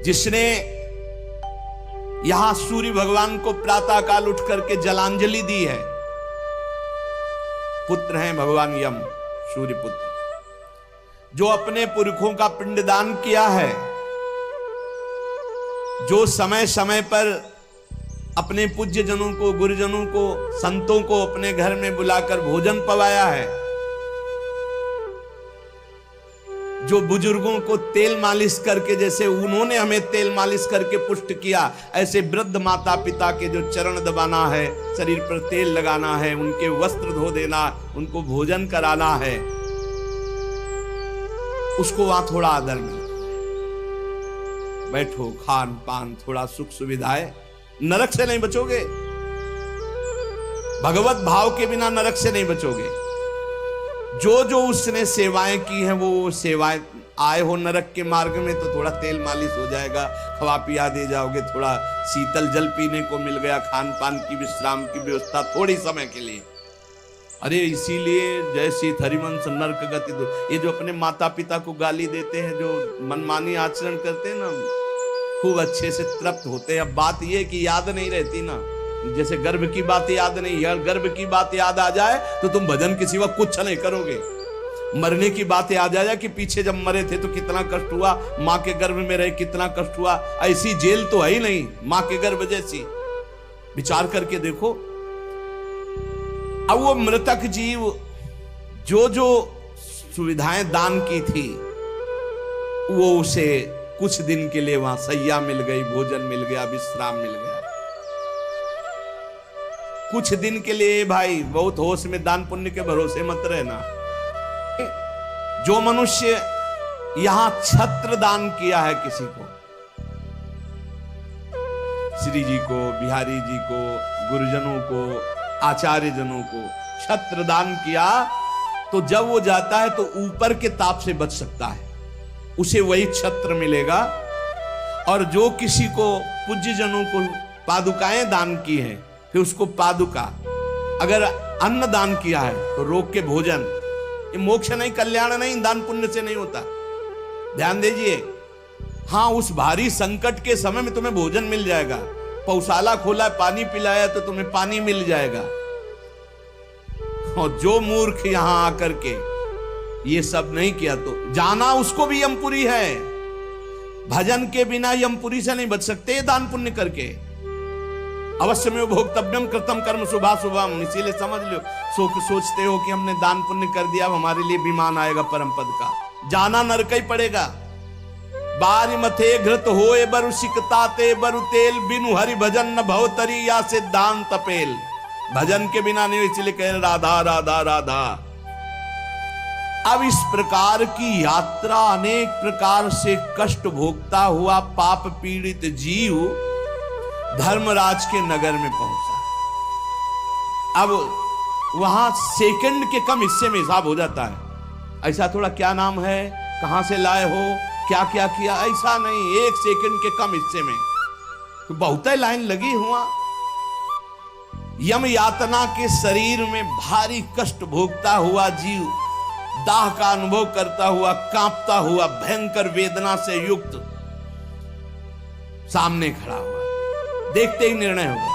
जिसने यहां सूर्य भगवान को प्रातः काल उठ करके जलांजलि दी है, पुत्र हैं भगवान यम, सूर्य पुत्र, जो अपने पुरखों का पिंडदान किया है, जो समय समय पर अपने पूज्य जनों को, गुरुजनों को, संतों को अपने घर में बुलाकर भोजन पवाया है, जो बुजुर्गों को तेल मालिश करके, जैसे उन्होंने हमें तेल मालिश करके पुष्ट किया, ऐसे वृद्ध माता पिता के जो चरण दबाना है, शरीर पर तेल लगाना है, उनके वस्त्र धो देना, उनको भोजन कराना है, उसको वहां थोड़ा आदर मिलता है। बैठो, खान पान, थोड़ा सुख सुविधाएं, नरक से नहीं बचोगे। भगवत भाव के बिना नरक से नहीं बचोगे। जो जो उसने सेवाएं की हैं, वो सेवाएं, आए हो नरक के मार्ग में तो थोड़ा तेल मालिश हो जाएगा, खवा पिया दे जाओगे, थोड़ा शीतल जल पीने को मिल गया, खान पान की, विश्राम की व्यवस्था थोड़ी समय के लिए। अरे इसीलिए जय शीत हरिवंश नरक गति दो, ये जो अपने माता पिता को गाली देते हैं, जो मनमानी आचरण करते हैं ना, खूब अच्छे से तृप्त होते हैं। अब बात ये कि याद नहीं रहती ना, जैसे गर्भ की बात याद नहीं, यार गर्भ की बात याद आ जाए तो तुम भजन के सिवा कुछ नहीं करोगे। मरने की बात याद आ जाए कि पीछे जब मरे थे तो कितना कष्ट हुआ, माँ के गर्भ में रहे कितना कष्ट हुआ, ऐसी जेल तो है ही नहीं माँ के गर्भ जैसी। विचार करके देखो। अब वो मृतक जीव जो जो सुविधाएं दान की थी, वो उसे कुछ दिन के लिए वहां सैया मिल गई, भोजन मिल गया, विश्राम मिल गया। कुछ दिन के लिए भाई, बहुत होश में, दान पुण्य के भरोसे मत रहना। जो मनुष्य यहां छत्र दान किया है किसी को, श्री जी को, बिहारी जी को, गुरुजनों को, आचार्य जनों को छत्र दान किया, तो जब वो जाता है तो ऊपर के ताप से बच सकता है, उसे वही छत्र मिलेगा। और जो किसी को, पूज्य जनों को पादुकाएं दान की हैं, फिर उसको पादुका, अगर अन्न दान किया है तो रोग के भोजन, ये मोक्ष नहीं, कल्याण नहीं, दान पुण्य से नहीं होता। ध्यान दीजिए। हाँ, उस भारी संकट के समय में तुम्हें भोजन मिल जाएगा, पौशाला खोला, पानी पिलाया तो तुम्हें पानी मिल जाएगा। और जो मूर्ख यहां आकर के ये सब नहीं किया तो जाना उसको भी यमपुरी है। भजन के बिना यमपुरी से नहीं बच सकते, दान पुण्य करके। अवश्य में भोक्तव्यम कृतम कर्म शुभा शुभम, इसीलिए समझ लो, सोचते हो कि हमने दान पुण्य कर दिया, हमारे लिए विमान आएगा परम पद का, जाना नरक ही पड़ेगा। बारी मथे घृत होए बरु सिकताते बरु तेल, बिनु हरि भजन न भवतरी या सिद्धांत पेल। भजन के बिना नहीं, इसलिए कह राधा राधा राधा। अब इस प्रकार की यात्रा, अनेक प्रकार से कष्ट भोगता हुआ पाप पीड़ित जीव धर्मराज के नगर में पहुंचा। अब वहां सेकंड के कम हिस्से में हिसाब हो जाता है। ऐसा थोड़ा क्या नाम है, कहां से लाए हो, क्या क्या किया, ऐसा नहीं, एक सेकंड के कम हिस्से में तो बहुत लाइन लगी हुआ। यम यातना के शरीर में भारी कष्ट भोगता हुआ जीव, दाह का अनुभव करता हुआ, कांपता हुआ, भयंकर वेदना से युक्त सामने खड़ा हुआ। देखते ही निर्णय हो गया।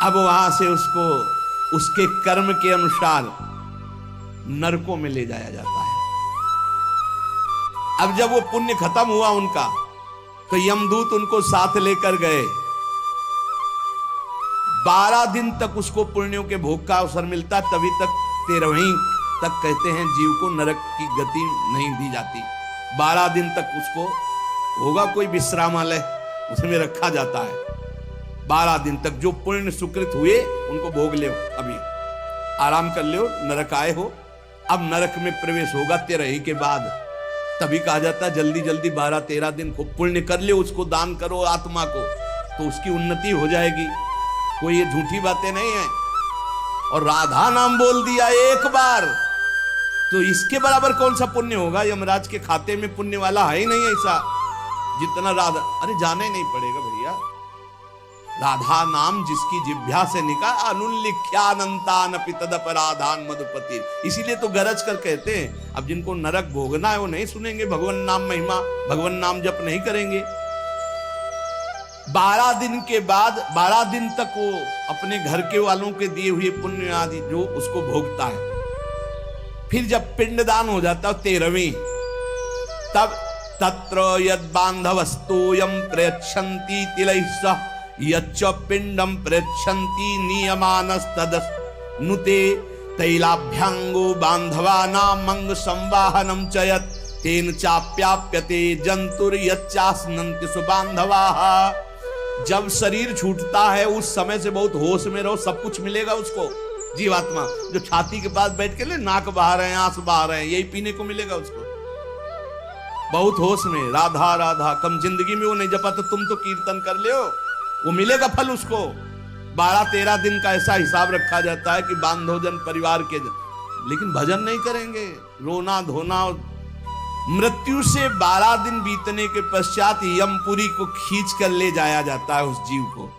अब वहां से उसको उसके कर्म के अनुसार नरकों में ले जाया जाता है। अब जब वो पुण्य खत्म हुआ उनका, तो यमदूत उनको साथ लेकर गए। 12 दिन तक उसको पुण्यों के भोग का अवसर मिलता, तभी तक 13वीं तक कहते हैं जीव को नरक की गति नहीं दी जाती। 12 दिन तक उसको होगा कोई विश्रामालय, उसमें रखा जाता है। 12 दिन तक जो पुण्य सुकृत हुए उनको भोग ले, अभी आराम कर लो, नरक आए हो। अब नरक में प्रवेश होगा 13 के बाद, तभी कहा जाता है जल्दी जल्दी 12-13 दिन को पुण्य कर ले, उसको दान करो आत्मा को, तो उसकी उन्नति हो जाएगी। कोई ये झूठी बातें नहीं है। और राधा नाम बोल दिया एक बार तो इसके बराबर कौन सा पुण्य होगा। यमराज के खाते में पुण्य वाला है ही नहीं ऐसा जितना राधा। अरे जाना ही नहीं पड़ेगा भैया, राधा नाम जिसकी जिह्वा से निकाल अनुल्लिख्यानंतानपि तदपराधान मधुपति। इसीलिए तो गरज कर कहते हैं अब जिनको नरक भोगना है वो नहीं सुनेंगे भगवान नाम महिमा, भगवान नाम जप नहीं करेंगे। 12 दिन के बाद 12 दिन तक वो अपने घर के वालों के दिए हुए पुण्य आदि जो उसको भोगता है। फिर जब पिंडदान हो जाता है 13वीं, तब तत्र यद बांधवस्तोयम प्रयच्छन्ति तिलैः सह यच्च पिंडम प्रयच्छन्ति नियमानस्तदनुते तैलाभ्यांगो बांधवानां मंग संवाहनम च यत् तेन चाप्याप्यते जंतुर यच्चास्नन्ति सुबांधवाः। जब शरीर छूटता है उस समय से बहुत होश में रहो, सब कुछ मिलेगा उसको। जीवात्मा जो छाती के पास बैठ के ले नाक बहा रहे हैं, आंस बहा रहे हैं, यही पीने को मिलेगा उसको। बहुत होश में राधा राधा, कम जिंदगी में वो नहीं जपा तो तुम तो कीर्तन कर ले, वो मिलेगा फल उसको। 12-13 दिन का ऐसा हिसाब रखा जाता है कि बांधोजन परिवार के लेकिन भजन नहीं करेंगे, रोना धोना। मृत्यु से 12 दिन बीतने के पश्चात यमपुरी को खींच कर ले जाया जाता है उस जीव को।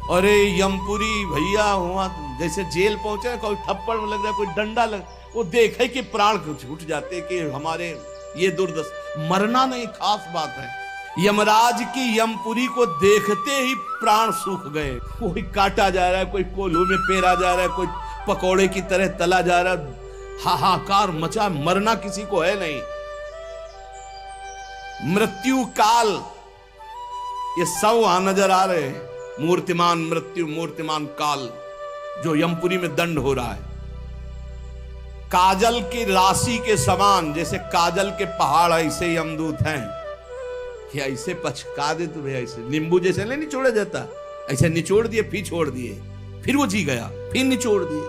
अरे यमपुरी भैया हुआ जैसे जेल पहुंचे, कोई थप्पड़ लग रहा है, कोई डंडा लग, वो देखे कि प्राण छूट जाते कि हमारे ये दुर्दशा। मरना नहीं खास बात है, यमराज की यमपुरी को देखते ही प्राण सूख गए। कोई काटा जा रहा है, कोई कोल्हू में पेरा जा रहा है, कोई पकौड़े की तरह तला जा रहा है, हाहाकार मचा। मरना किसी को है नहीं। मृत्यु काल ये सब वहां नजर आ रहे हैं। मूर्तिमान मृत्यु, मूर्तिमान काल जो यमपुरी में दंड हो रहा है। काजल की राशि के समान, जैसे काजल के पहाड़ ऐसे यमदूत हैं कि ऐसे पचका दे तुम्हें, ऐसे नींबू जैसे नहीं निचोड़ा जाता, ऐसे निचोड़ दिए, फिर छोड़ दिए, फिर वो जी गया, फिर निचोड़ दिए।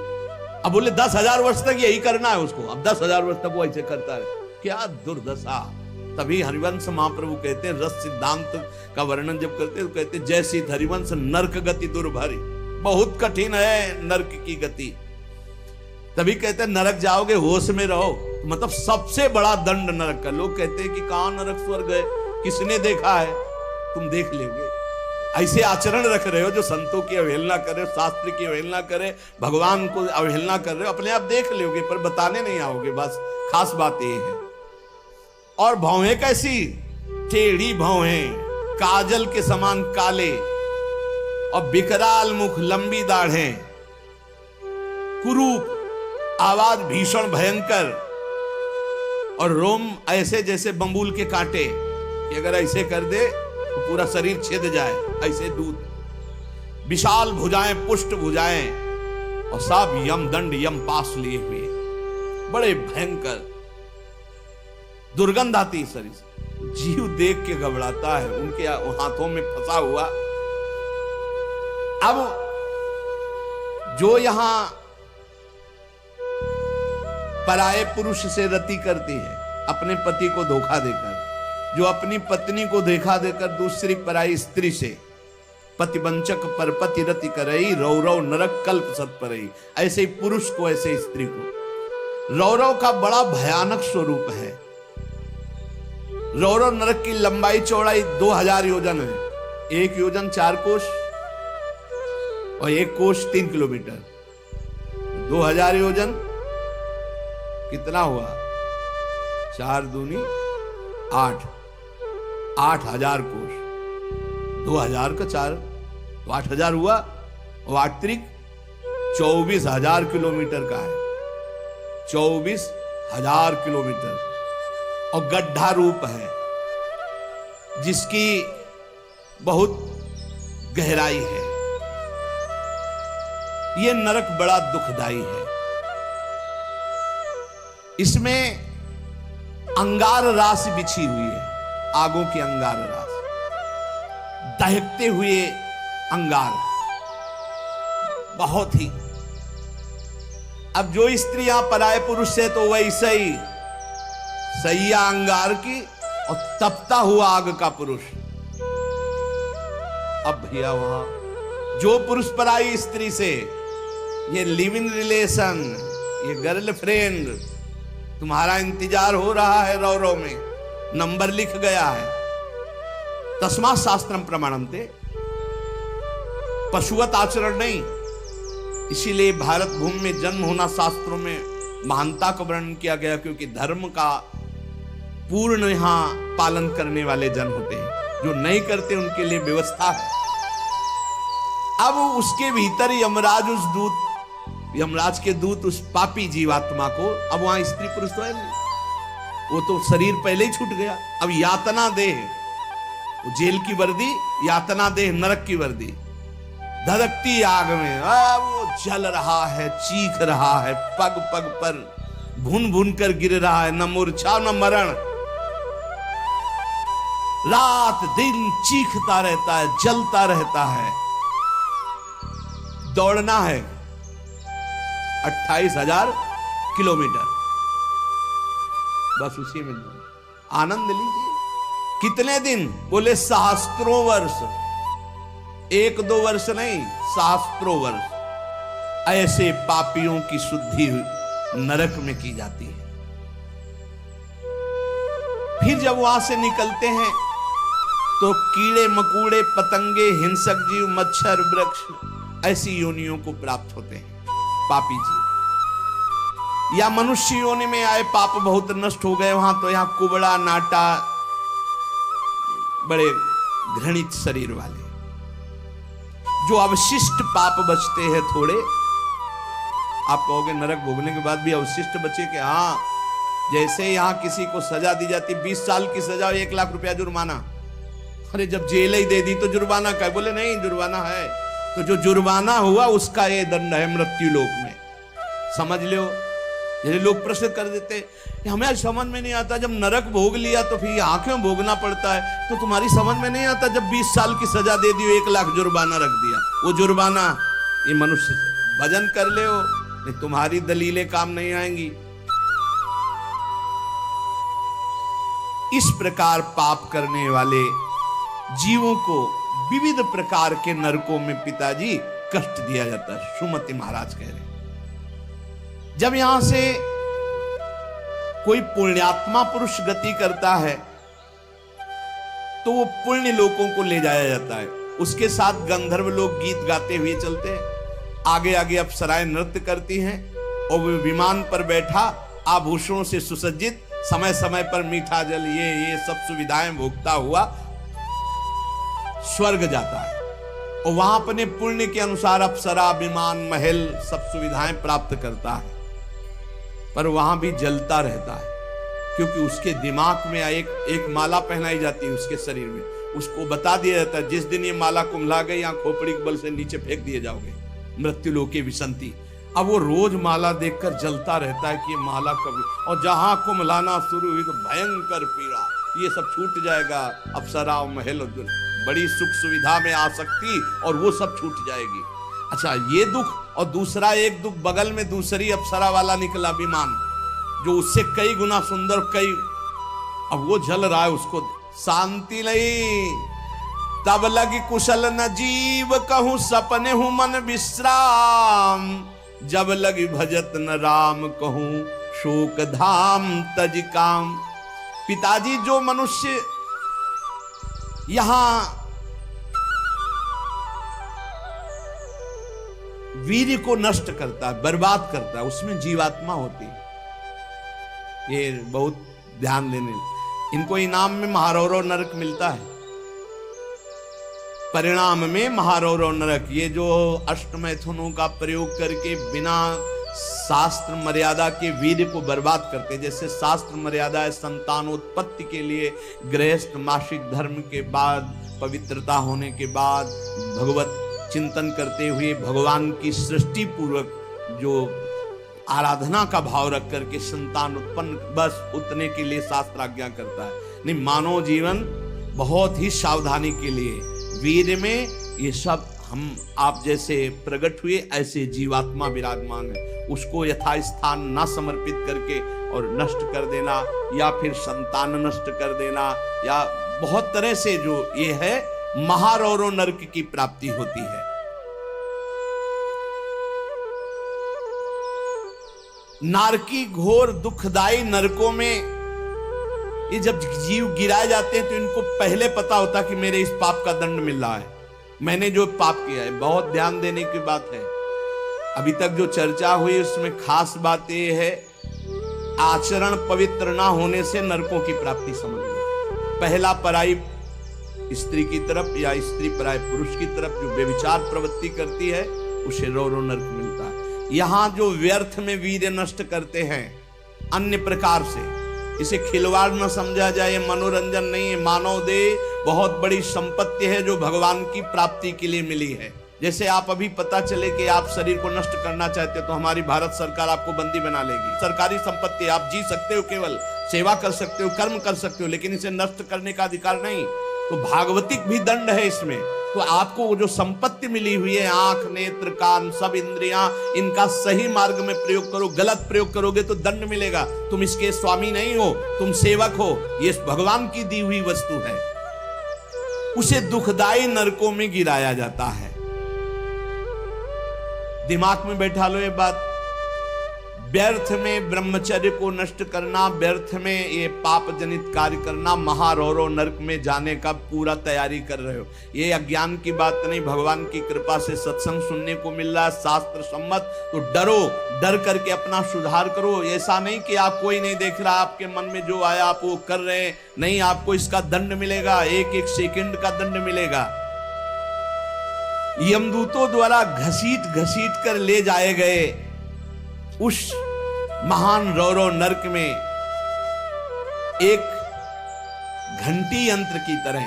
अब बोले 10,000 वर्ष तक यही करना है उसको। अब 10,000 वर्ष तक वो ऐसे करता है, क्या दुर्दशा। तभी हरिवंश महाप्रभु कहते हैं, रस सिद्धांत का वर्णन जब करते हैं तो कहते हैं जैसी हरिवंश नरक गति दुर्भरी, बहुत कठिन है नरक की गति। तभी कहते हैं नरक जाओगे होश में रहो, मतलब सबसे बड़ा दंड नरक का। लोग कहते हैं कि कहां नरक स्वर्ग है, किसने देखा है, तुम देख लोगे। ऐसे आचरण रख रहे हो जो संतों की अवहेलना कर रहे हो, शास्त्र की अवहेलना करे, भगवान को अवहेलना कर रहे हो, अपने आप देख लोगे पर बताने नहीं आओगे। बस खास बात ये है। और भौहें कैसी, टेढ़ी भौहें, काजल के समान काले, और विकराल मुख, लंबी दाढ़ें, कुरूप, आवाज भीषण भयंकर, और रोम ऐसे जैसे बंबूल के कांटे कि अगर ऐसे कर दे तो पूरा शरीर छेद जाए, ऐसे दूध। विशाल भुजाएं, पुष्ट भुजाएं, और सब यम दंड यम पास लिए हुए, बड़े भयंकर। दुर्गंध आती शरीर से, जीव देख के घबराता है, उनके हाथों में फंसा हुआ। अब जो यहां पराये पुरुष से रति करती है, अपने पति को धोखा देकर, जो अपनी पत्नी को धोखा देकर दूसरी पराई स्त्री से पतिवंचक पर पति रति करई, रौरव नरक कल्प सत परई। ऐसे ही पुरुष को, ऐसे स्त्री को। रौरव का बड़ा भयानक स्वरूप है। रौरव नरक की लंबाई चौड़ाई 2000 योजन है। 1 योजन 4 कोश और 1 कोश 3 किलोमीटर। 2000 योजन कितना हुआ? 4 दूनी 8, 8000 कोश। 2000 का 4 तो 8000 हुआ, और 8 त्रिक 24,000 किलोमीटर का है। 24,000 किलोमीटर, और गड्ढा रूप है जिसकी बहुत गहराई है। यह नरक बड़ा दुखदाई है। इसमें अंगार राशि बिछी हुई है, आगों की अंगार राशि, दहकते हुए अंगार, बहुत ही। अब जो स्त्रियां पराये पुरुष से तो वैसे ही सैया अंगार की और तपता हुआ आग का पुरुष। अब भैया वहां जो पुरुष पराई स्त्री से, ये लिव इन रिलेशन, ये गर्लफ्रेंड, तुम्हारा इंतजार हो रहा है, रौरव में नंबर लिख गया है। तस्मात् शास्त्रम प्रमाणन्ते, पशुवत आचरण नहीं। इसीलिए भारत भूमि में जन्म होना शास्त्रों में महानता का वर्णन किया गया, क्योंकि धर्म का पूर्ण यहां पालन करने वाले जन होते हैं। जो नहीं करते उनके लिए व्यवस्था है। अब उसके भीतर यमराज के दूत उस पापी जीवात्मा को, अब वहां स्त्री पुरुष तो है नहीं, वो तो शरीर पहले ही छूट गया। अब यातना देह, वो जेल की वर्दी, यातना देह नरक की वर्दी, धधकती आग में वो जल रहा है, चीख रहा है, पग पग पर भुन भुन कर गिर रहा है, न मूर्छा न मरण, रात दिन चीखता रहता है, जलता रहता है। दौड़ना है 28,000 किलोमीटर, बस उसी में आनंद लीजिए। कितने दिन? बोले सहस्त्रों वर्ष, 1-2 वर्ष नहीं, सहस्त्रों वर्ष ऐसे पापियों की शुद्धि नरक में की जाती है। फिर जब वहां से निकलते हैं तो कीड़े मकोड़े, पतंगे, हिंसक जीव, मच्छर, वृक्ष ऐसी योनियों को प्राप्त होते हैं पापी जीव। या मनुष्य योनि में आए, पाप बहुत नष्ट हो गए वहां, तो यहां कुबड़ा, नाटा, बड़े घृणित शरीर वाले, जो अवशिष्ट पाप बचते हैं थोड़े। आप कहोगे नरक भोगने के बाद भी अवशिष्ट बचे कि हाँ, जैसे यहां किसी को सजा दी जाती, 20 साल की सजा, 1 लाख रुपया जुर्माना। अरे जब जेल ही दे दी तो जुर्माना का? बोले नहीं, जुर्माना है। तो जो जुर्माना हुआ उसका ये दंड है मृत्यु लोक में, समझ लो। जैसे लोग प्रश्न कर देते, हमें समझ में नहीं आता, जब नरक भोग लिया तो फिर यहाँ क्यों भोगना पड़ता है? तो तुम्हारी समझ में नहीं आता, जब 20 साल की सजा दे दी, 1 लाख जुर्माना रख दिया, वो जुर्माना ये मनुष्य से भजन कर ले हो, नहीं तुम्हारी दलीलें काम नहीं आएंगी। इस प्रकार पाप करने वाले जीवों को विविध प्रकार के नरकों में पिताजी कष्ट दिया जाता है। सुमति महाराज कह रहे, जब यहां से कोई पुण्यात्मा पुरुष गति करता है तो वो पुण्य लोकों को ले जाया जाता है। उसके साथ गंधर्व लोग गीत गाते हुए चलते हैं, आगे आगे अप्सराएं नृत्य करती हैं, और वो विमान पर बैठा आभूषणों से सुसज्जित, समय समय पर मीठा जल, ये सब सुविधाएं भोगता हुआ स्वर्ग जाता है। और वहां अपने पुण्य के अनुसार अप्सरा, विमान, महल सब सुविधाएं प्राप्त करता है, पर वहां भी जलता रहता है, क्योंकि उसके दिमाग में एक माला पहनाई जाती है उसके शरीर में। उसको बता दिया जाता है, जिस दिन ये माला कुम्हला गई, यहाँ खोपड़ी के बल से नीचे फेंक दिए जाओगे, मृत्यु लोके विसंति। अब वो रोज माला देखकर जलता रहता है कि ये माला कभी, और जहां कुम्हलाना शुरू हुई तो भयंकर पीड़ा, ये सब छूट जाएगा, अप्सरा, महल, बड़ी सुख सुविधा में आसक्ति, और वो सब छूट जाएगी। अच्छा, ये दुख, और दूसरा एक दुख बगल में दूसरी अप्सरा वाला निकला विमान, जो उससे कई गुना सुंदर, कई, अब वो जल रहा है, उसको शांति नहीं। तब लगी कुशल न जीव कहूं, सपने हूं मन विश्राम, जब लगी भजत न राम कहूं, शोक धाम तज काम। पिताजी, जो मनुष्य यहां वीर्य को नष्ट करता है, बर्बाद करता है, उसमें जीवात्मा होती है। ये बहुत ध्यान देने, इनको इनाम में महारौरव नरक मिलता है, परिणाम में महारौरव नरक। ये जो अष्टमैथुनों का प्रयोग करके बिना शास्त्र मर्यादा के वीर्य को बर्बाद करते, जैसे शास्त्र मर्यादा है संतानोत्पत्ति के लिए, गृहस्थ मासिक धर्म के बाद, पवित्रता होने के बाद, भगवत चिंतन करते हुए भगवान की सृष्टि पूर्वक जो आराधना का भाव रख करके संतान उत्पन्न, बस उतने के लिए शास्त्र आज्ञा करता है। नहीं, मानव जीवन बहुत ही सावधानी के लिए, वीर में ये सब हम आप जैसे प्रकट हुए ऐसे जीवात्मा विराजमान है, उसको यथास्थान ना समर्पित करके और नष्ट कर देना, या फिर संतान नष्ट कर देना, या बहुत तरह से जो ये है महारौरव नरक की प्राप्ति होती है। नारकी घोर दुखदाई नरकों में ये जब जीव गिराए जाते हैं तो इनको पहले पता होता कि मेरे इस पाप का दंड मिल रहा है, मैंने जो पाप किया है, बहुत ध्यान देने की बात है। अभी तक जो चर्चा हुई उसमें खास बात यह है, आचरण पवित्र ना होने से नरकों की प्राप्ति समझ लो। पहला, पराई स्त्री की तरफ या स्त्री पराई पुरुष की तरफ जो व्यभिचार प्रवृत्ति करती है उसे रो रो नरक मिलता है। यहां जो व्यर्थ में वीर्य नष्ट करते हैं अन्य प्रकार से, इसे खिलवाड़ न समझा जाए, मनोरंजन नहीं है। मानव देह बहुत बड़ी संपत्ति है जो भगवान की प्राप्ति के लिए मिली है। जैसे आप अभी पता चले कि आप शरीर को नष्ट करना चाहते हो तो हमारी भारत सरकार आपको बंदी बना लेगी। सरकारी संपत्ति, आप जी सकते हो, केवल सेवा कर सकते हो, कर्म कर सकते हो, लेकिन इसे नष्ट करने का अधिकार नहीं। तो भागवतिक भी दंड है इसमें। तो आपको जो संपत्ति मिली हुई है, आंख, नेत्र, कान, सब इंद्रियां, इनका सही मार्ग में प्रयोग करो। गलत प्रयोग करोगे तो दंड मिलेगा। तुम इसके स्वामी नहीं हो, तुम सेवक हो। ये भगवान की दी हुई वस्तु है, उसे दुखदाई नरकों में गिराया जाता है। दिमाग में बैठा लो ये बात। व्यर्थ में ब्रह्मचर्य को नष्ट करना, व्यर्थ में ये पाप जनित कार्य करना, महारौरो नरक में जाने का पूरा तैयारी कर रहे हो। ये अज्ञान की बात नहीं, भगवान की कृपा से सत्संग सुनने को मिल रहा है, शास्त्र सम्मत। तो डरो, डर करके अपना सुधार करो। ऐसा नहीं कि आप कोई नहीं देख रहा, आपके मन में जो आया आप वो कर रहे हैं, नहीं, आपको इसका दंड मिलेगा, एक एक सेकंड का दंड मिलेगा। यमदूतों द्वारा घसीट घसीट कर ले जाए गए उस महान रौरव नरक में एक घंटी यंत्र की तरह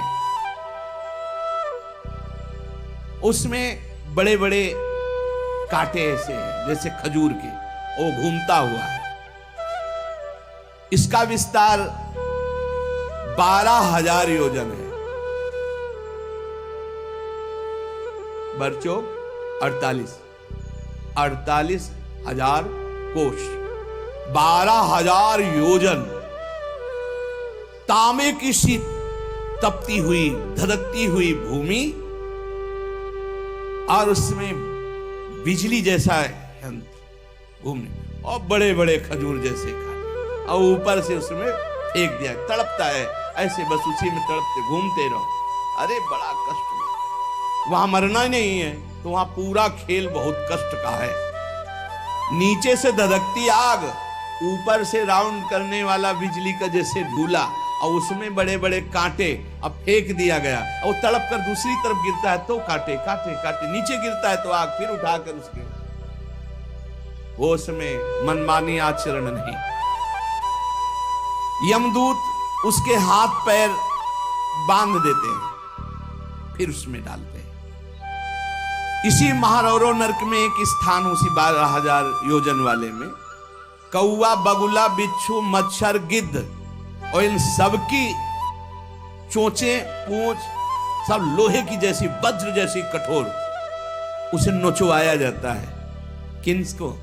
उसमें बड़े बड़े कांटे ऐसे हैं जैसे खजूर के, वो घूमता हुआ है। इसका विस्तार 12,000 योजन है। बरचो 48,000 कोष, 12,000 योजन। तांबे की सी तपती हुई, धधकती हुई भूमि, और उसमें बिजली जैसा यंत्र घूमने, और बड़े बड़े खजूर जैसे खाने, और ऊपर से उसमें फेंक दिया, तड़पता है ऐसे, बस उसी में तड़पते घूमते रहो। अरे बड़ा कष्ट, वहां मरना नहीं है, तो वहां पूरा खेल बहुत कष्ट का है। नीचे से धधकती आग, ऊपर से राउंड करने वाला बिजली का जैसे ढूला, और उसमें बड़े बड़े कांटे, अब फेंक दिया गया, और तड़प कर दूसरी तरफ गिरता है तो कांटे कांटे कांटे, नीचे गिरता है तो आग, फिर उठाकर उसके होश में मनमानी आचरण नहीं। यमदूत उसके हाथ पैर बांध देते हैं, फिर उसमें डालते हैं। इसी महारौरव नरक में एक स्थान, उसी 12,000 योजन वाले में, कौवा, बगुला, बिच्छू, मच्छर, गिद्ध और इन सबकी चोंचे, पूंछ सब लोहे की जैसी, वज्र जैसी कठोर, उसे नोचवाया जाता है। किसको?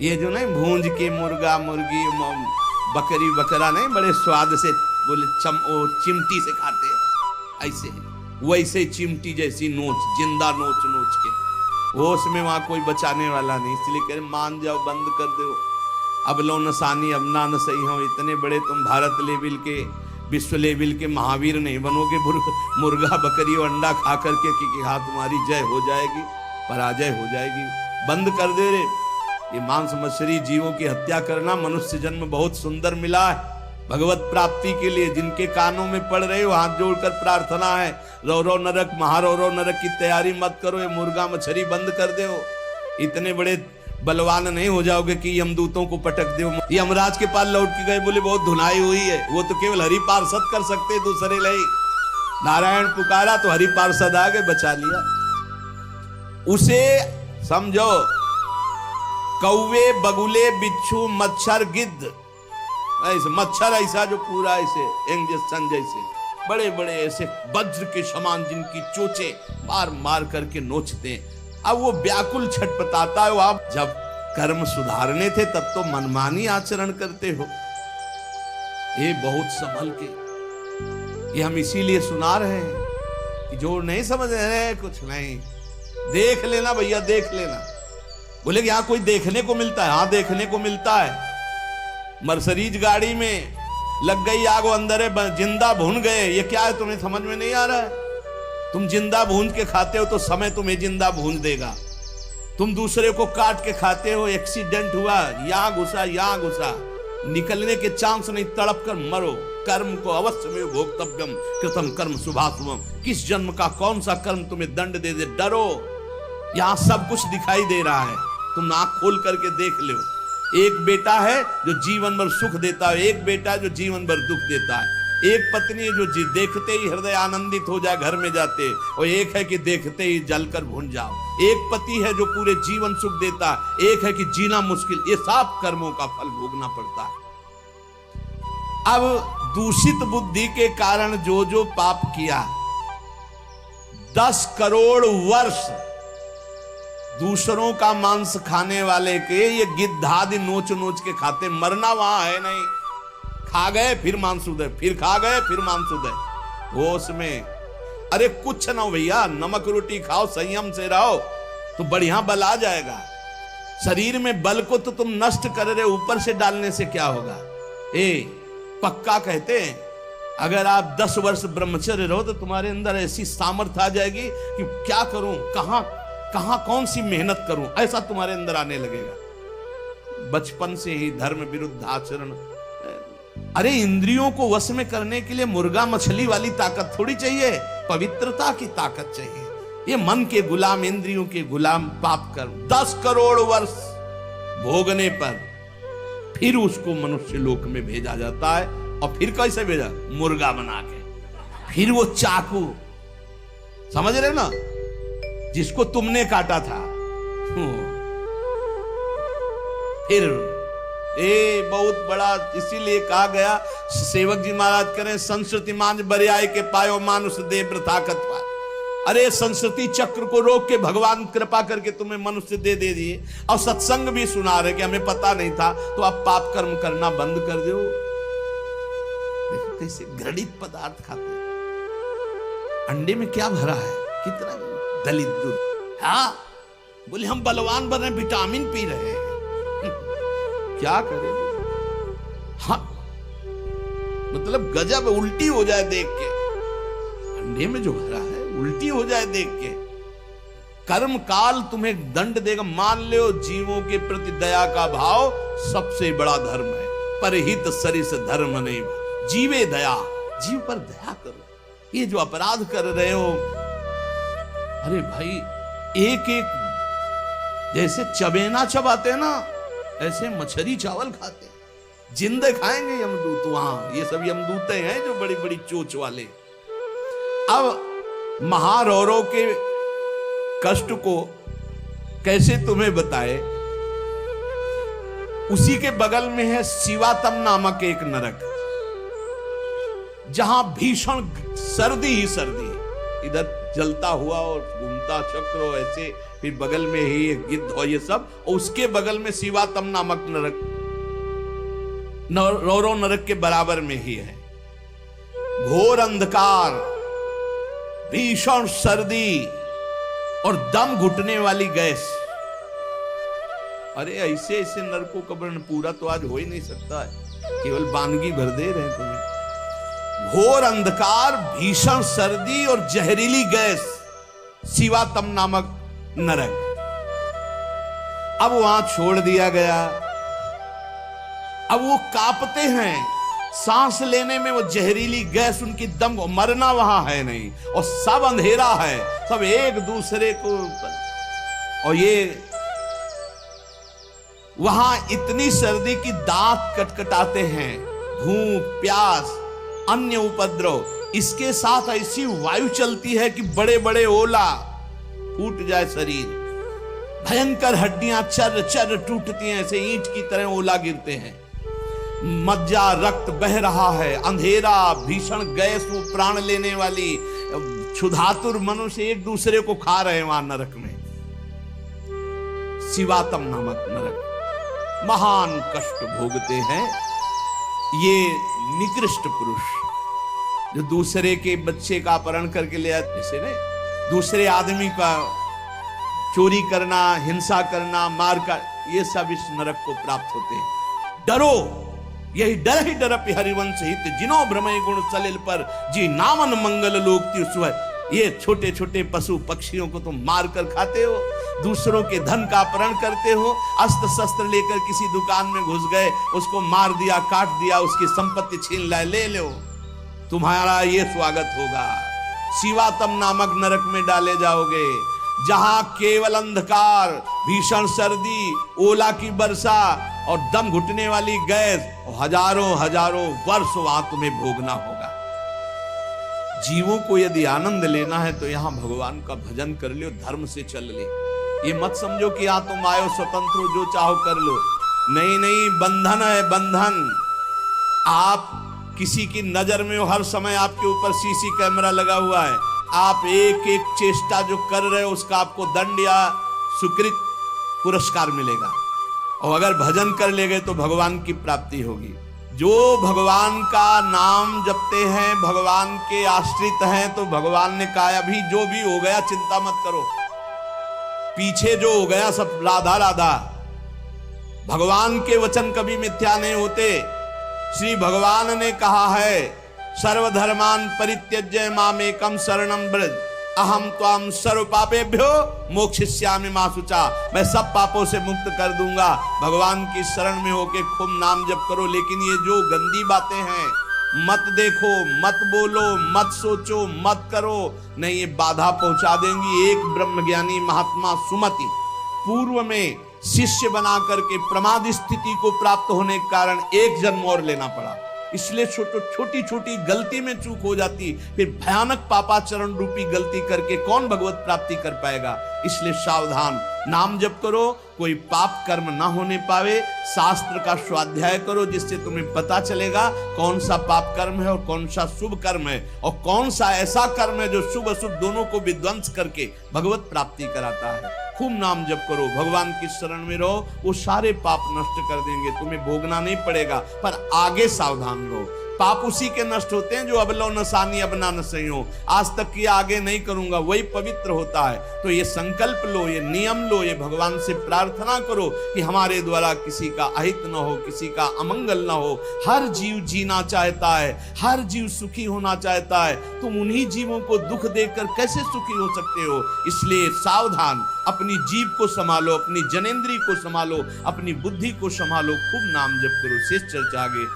ये जो नहीं भूंज के मुर्गा, मुर्गी, बकरी, बकरा नहीं, बड़े स्वाद से बोले चिमटी से खाते, ऐसे वैसे चिमटी जैसी नोच, जिंदा नोच नोच के, वो उसमें वहां कोई बचाने वाला नहीं। इसलिए कह रहे मान जाओ, बंद कर दो, अब लो नसानी, अब ना न सही हो। इतने बड़े तुम भारत लेवल के, विश्व लेवल के महावीर नहीं बनोगे मुर्गा, बकरी और अंडा खा करके कि हाँ तुम्हारी जय हो जाएगी, पराजय हो जाएगी। बंद कर दे रे। ये मांस मछली जीवों की हत्या करना, मनुष्य जन्म बहुत सुंदर मिला है भगवत प्राप्ति के लिए। जिनके कानों में पड़ रहे हो, हाथ जोड़कर प्रार्थना है, रौरव नरक, महारौरव नरक की तैयारी मत करो, ये मुर्गा मछली बंद कर दो। इतने बड़े बलवान नहीं हो जाओगे कि यमदूतों को पटक दो। यमराज के पास लौट के गए, बोले बहुत धुनाई हुई है, वो तो केवल हरि पार्षद कर सकते, दूसरे नहीं। नारायण पुकारा तो हरि पार्षद आ गए, बचा लिया उसे। समझो, कौवे, बगुले, बिच्छू, मच्छर, गिद्ध, ऐसे मच्छर ऐसा जो पूरा ऐसे इंजेक्शन जैसे बड़े बड़े ऐसे वज्र के समान, जिनकी चोचे मार मार करके नोचते हैं। अब वो व्याकुल छटपटाता है। आप जब कर्म सुधारने थे तब तो मनमानी आचरण करते हो। ये बहुत संभल के, ये हम इसीलिए सुना रहे हैं कि जो नहीं समझ रहे कुछ नहीं, देख लेना भैया, देख लेना। बोले कि यहां कोई देखने को मिलता है? हाँ देखने को मिलता है। मर्सरीज गाड़ी में लग गई आग, वो अंदर है, जिंदा भुन गए। ये क्या है तुम्हें समझ में नहीं आ रहा है? तुम जिंदा भून के खाते हो तो समय तुम्हें जिंदा भून देगा। तुम दूसरे को काट के खाते हो, एक्सीडेंट हुआ, यहां घुसा यहां घुसा, निकलने के चांस नहीं, तड़प कर मरो। कर्म को अवश्य में भोक्तव्यम कृतम कर्म शुभाशुभम। किस जन्म का कौन सा कर्म तुम्हें दंड दे दे, डरो। यहां सब कुछ दिखाई दे रहा है, तुम आंख खोल करके देख लो। एक बेटा है जो जीवन भर सुख देता है, एक बेटा जो जीवन भर दुख देता है। एक पत्नी जो देखते ही हृदय आनंदित हो जाए घर में जाते, और एक है कि देखते ही जलकर भून जाओ। एक पति है जो पूरे जीवन सुख देता है, एक है कि जीना मुश्किल। ये सब कर्मों का फल भोगना पड़ता है। अब दूषित बुद्धि के कारण जो जो पाप किया, 10 करोड़ वर्ष दूसरों का मांस खाने वाले के ये गिद्धादि नोच नोच के खाते, मरना वहां है नहीं। खा गए फिर मांसुदय, फिर खा गए फिर मांसुदय, होश में। अरे कुछ ना भैया, नमक रोटी खाओ, संयम से रहो तो बढ़िया बल आ जाएगा। शरीर में बल को तो तुम नष्ट कर रहे, ऊपर से डालने से क्या होगा। पक्का कहते हैं अगर आप 10 वर्ष ब्रह्मचर्य रहो तो तुम्हारे अंदर ऐसी सामर्थ्य आ जाएगी कि क्या करूं, कहां कौन सी मेहनत करूं, ऐसा तुम्हारे अंदर आने लगेगा। बचपन से ही धर्म विरुद्ध आचरण। अरे इंद्रियों को वश में करने के लिए मुर्गा मछली वाली ताकत थोड़ी चाहिए, पवित्रता की ताकत चाहिए। ये मन के गुलाम, इंद्रियों के गुलाम पाप कर्म 10 करोड़ वर्ष भोगने पर फिर उसको मनुष्य लोक में भेजा जाता है। और फिर कैसे भेजा, मुर्गा बना के। फिर वो चाकू, समझ रहे हो ना, जिसको तुमने काटा था, फिर बहुत बड़ा। इसीलिए कहा गया, सेवक जी महाराज करें संस्कृति मांझ बरियाए के पायो मानुष दे वृथाकत पाए। अरे संस्कृति चक्र को रोक के भगवान कृपा करके तुम्हें मनुष्य दे दिए, और सत्संग भी सुना रहे कि हमें पता नहीं था, तो आप पाप कर्म करना बंद कर दो। देखो कैसे घृणित पदार्थ खाते, अंडे में क्या भरा है, कितना दलित दूध। हाँ बोले हम बलवान बन रहे, विटामिन पी रहे हैं, क्या करें। हाँ मतलब गजब, उल्टी हो जाए देख के, अंडे में जो भरा है उल्टी हो जाए देख के। कर्म काल तुम्हें दंड देगा। मान लो जीवों के प्रति दया का भाव सबसे बड़ा धर्म है। परहित सरिस धर्म नहीं, जीवे दया, जीव पर दया करो। ये जो अपराध कर रहे हो, अरे भाई एक एक जैसे चबेना चबाते हैं ना, ऐसे मछली चावल खाते, जिंदे खाएंगे यमदूत। वहां ये सब यमदूते हैं जो बड़ी बड़ी चोच वाले। अब महारौरों के कष्ट को कैसे तुम्हें बताए। उसी के बगल में है शिवातम नामक एक नरक, जहां भीषण सर्दी ही सर्दी, इधर जलता हुआ और घूमता चक्र ऐसे, फिर बगल में ही एक गिद्ध और ये सब, और उसके बगल में शिवातम नामक नरक, रौरो नरक के बराबर में ही है। घोर अंधकार, भीषण सर्दी और दम घुटने वाली गैस। अरे ऐसे ऐसे नरकों का वर्णन पूरा तो आज हो ही नहीं सकता है, केवल वानगी भर दे रहे हैं तुम्हें। घोर अंधकार, भीषण सर्दी और जहरीली गैस, शिवातम नामक नरक। अब वहां छोड़ दिया गया। अब वो कांपते हैं, सांस लेने में वो जहरीली गैस उनकी दम, मरना वहां है नहीं, और सब अंधेरा है, सब एक दूसरे को। और ये वहां इतनी सर्दी की दांत कटकटाते हैं, भूख प्यास अन्य उपद्रव, इसके साथ ऐसी वायु चलती है कि बड़े बड़े ओला, फूट जाए शरीर, भयंकर हड्डियां चर चर टूटती हैं, ऐसे ईंट की तरह ओला गिरते हैं, मज्जा रक्त बह रहा है, अंधेरा, भीषण गैस, वो प्राण लेने वाली, क्षुधातुर मनुष्य एक दूसरे को खा रहे हैं वहां नरक में। शिवातम नामक नरक, महान कष्ट भोगते हैं ये निकृष्ट पुरुष, जो दूसरे के बच्चे का अपहरण करके ले आते, जैसे नहीं, दूसरे आदमी का चोरी करना, हिंसा करना, मार कर, ये सब इस नरक को प्राप्त होते हैं। डरो, यही डर ही डर हरिवंश हित, जिनो भ्रमय गुण सलिल पर, जी नामन मंगल लोक तीर्थ। ये छोटे छोटे पशु पक्षियों को तुम मार कर खाते हो, दूसरों के धन का अपहरण करते हो, अस्त्र शस्त्र लेकर किसी दुकान में घुस गए, उसको मार दिया, काट दिया, उसकी संपत्ति छीन लाए, ले लो, तुम्हारा ये स्वागत होगा। शिवातम नामक नरक में डाले जाओगे, जहां केवल अंधकार, भीषण सर्दी, ओला की वर्षा और दम घुटने वाली गैस, हजारों हजारों वर्ष वहां तुम्हें भोगना होगा। जीवों को यदि आनंद लेना है तो यहां भगवान का भजन कर लो, धर्म से चल ले। ये मत समझो कि यहां तुम आयो स्वतंत्र हो, जो चाहो कर लो। नहीं नहीं, बंधन है बंधन। आप किसी की नजर में हो, हर समय आपके ऊपर सीसी कैमरा लगा हुआ है, आप एक एक चेष्टा जो कर रहे हो उसका आपको दंड या सुकृत पुरस्कार मिलेगा। और अगर भजन कर ले गए तो भगवान की प्राप्ति होगी। जो भगवान का नाम जपते हैं, भगवान के आश्रित हैं, तो भगवान ने कहा अभी जो भी हो गया चिंता मत करो, पीछे जो हो गया सब राधा राधा। भगवान के वचन कभी मिथ्या नहीं होते। श्री भगवान ने कहा है, सर्वधर्मान परित्यज्य मामेकम शरणं व्रज, अहम त्वाम सर्व पापेभ्यो मोक्षयिष्यामि मा शुचा। मैं सब पापों से मुक्त कर दूंगा। भगवान की शरण में होके खूब नाम जप करो। लेकिन ये जो गंदी बातें हैं, मत देखो, मत बोलो, मत सोचो, मत करो, नहीं, ये बाधा पहुंचा देंगी। एक ब्रह्मज्ञानी महात्मा सुमति पूर्व में शिष्य बना करके प्रमाद स्थिति को प्राप्त होने के कारण एक जन्म और लेना पड़ा। इसलिए छोटी छोटी गलती में चूक हो जाती, फिर भयानक पापाचरण रूपी गलती करके कौन भगवत प्राप्ति कर पाएगा। इसलिए सावधान, नाम जप करो, कोई पाप कर्म ना होने पावे। शास्त्र का स्वाध्याय करो, जिससे तुम्हें पता चलेगा कौन सा पाप कर्म है और कौन सा शुभ कर्म है, और कौन सा ऐसा कर्म है जो शुभ अशुभ दोनों को विध्वंस करके भगवत प्राप्ति कराता है। खूब नाम जप करो, भगवान की शरण में रहो, वो सारे पाप नष्ट कर देंगे, तुम्हें भोगना नहीं पड़ेगा। पर आगे सावधान रहो, पाप उसी के नष्ट होते हैं जो अब लो नसानी अब ना नसई हो। आज तक किया आगे नहीं करूंगा, वही पवित्र होता है। तो ये संकल्प लो, ये नियम लो, ये भगवान से प्रार्थना करो कि हमारे द्वारा किसी का अहित न हो, किसी का अमंगल न हो। हर जीव जीना चाहता है, हर जीव सुखी होना चाहता है। तुम उन्हीं जीवों को दुख देकर कैसे सुखी हो सकते हो। इसलिए सावधान, अपनी जीव को संभालो, अपनी जनेंद्री को संभालो, अपनी बुद्धि को संभालो। खूब नाम जप करो। शेष चर्चा आगे